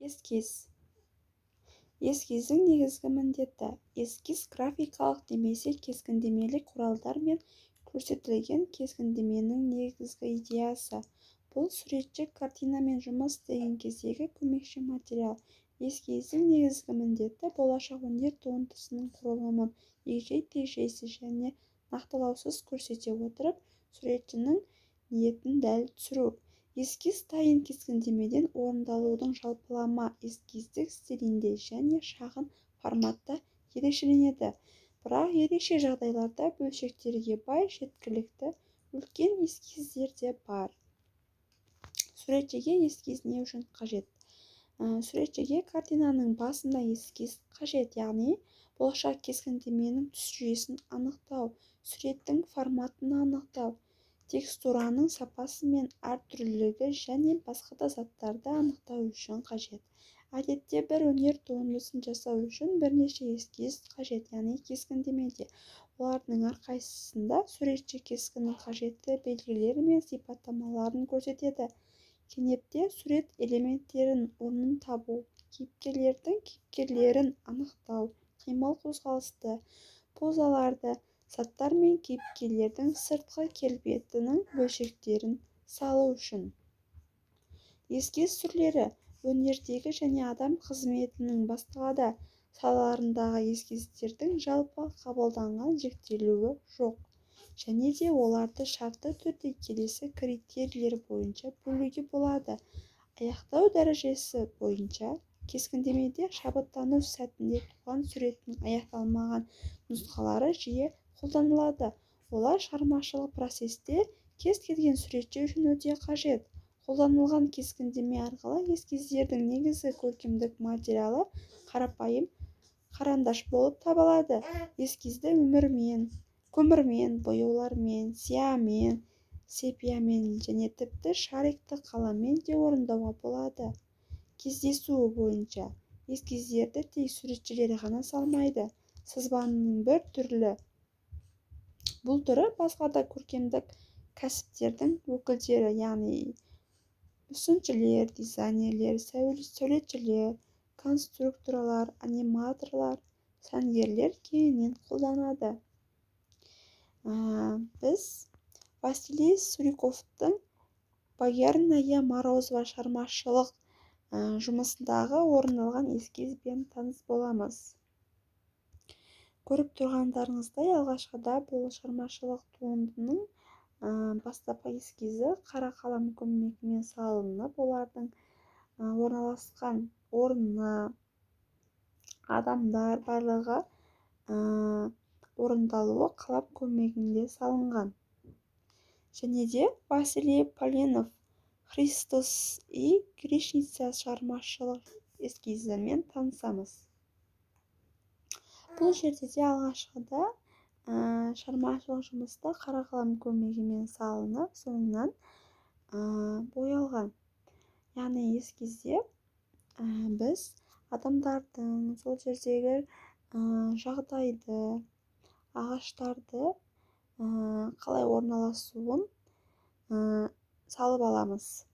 Эскиз. Эскиздің негізгі міндеті. Эскиз графикалық немесе кескіндемелік құралдармен көрсетілген кескіндеменің негізгі идеясы. Бұл суретші картинамен жұмыс істеген кездегі көмекші материал. Эскиздің негізгі міндеті болашақ өнер туындысының құрылымын егжей-тегжейсіз және нақтылаусыз көрсете отырып, суретшінің ниетін дәл түсіру. Эскиз дайын кескіндемеден орындалудың жалпылама эскиздік стилінде және шағын форматта ерекшеленеді. Бірақ ерекше жағдайларда бөлшектерге бай жеткілікті үлкен эскиздер де бар. Суретшіге эскиз не үшін қажет? Суретшіге картинаның басында эскиз қажет, яғни болашақ кескіндеменің түс жүйесін анықтау, суреттің форматын анықтау, текстураның сапасы мен әртүрлілігі және басқа да заттарды анықтау үшін қажет. Әдетте бір өнер туындысын жасау үшін бірнеше эскиз қажет, яғни кескіндемеде. Олардың әрқайсысында суретші кескіннің қажетті белгілері мен сипаттамаларын көрсетеді. Кенепте сурет элементтерін орнын табу, кейіпкерлерін анықтау, қимыл-қозғалысты, позаларды, заттар мен кейіпкерлердің сыртқы келбетінің бөлшектерін салу үшін. Эскиз түрлері. Өнердегі және адам қызметінің басқа да салаларындағы эскиздердің жалпы қабылданған жіктелуі жоқ. Және де оларды шартты түрде келесі критерийлер бойынша бөлуге болады. Аяқтау дәрежесі бойынша. Кескіндемеде шабыттану сәтінде туған суреттің аяқталмаған нұсқалары жиі қолданылады. Олар шығармашылық процесте кез келген суретші үшін өте қажет. Қолданылған кескіндеме арқылы эскиздердің негізгі көркемдік материалы қарапайым қарандаш болып табылады. Эскизді көмірмен, бояулармен, сиямен, сепиямен және тіпті шарикті қаламмен де орындауға болады. Кездесуі бойынша. Эскиздерді тек суретшілер ғана салмайды. Сызбаның бір түрлі. Бұл түрі басқа да көркемдік кәсіптердің өкілдері, яғни мүсіншілер, дизайнерлер, сәулетшілер, конструкторлар, аниматорлар, сәнгерлер кеңінен қолданады. Біз Василий Суриковтың Багерная Морозова шығармашылық жұмысындағы орындалған эскизбен таныс боламыз. Көріп тұрғандарыңыздай, алғашқыда бұл шығармашылық туындының бастапқы эскизі қара қалам көмегімен салынып, олардың орналасқан орны, адамдар барлығы орындалуы қалам көмегінде салынған. Және де Василий Поленов Христос и Грешница шығармашылық эскизімен танысамыз. Бұл жерде де алғашқыда шығармашылық жұмысты қара қалам көмегімен салынып, соңынан боялған. Яғни эскизде біз адамдардың сол жердегі жағдайды, ағаштарды қалай орналасуын салып аламыз.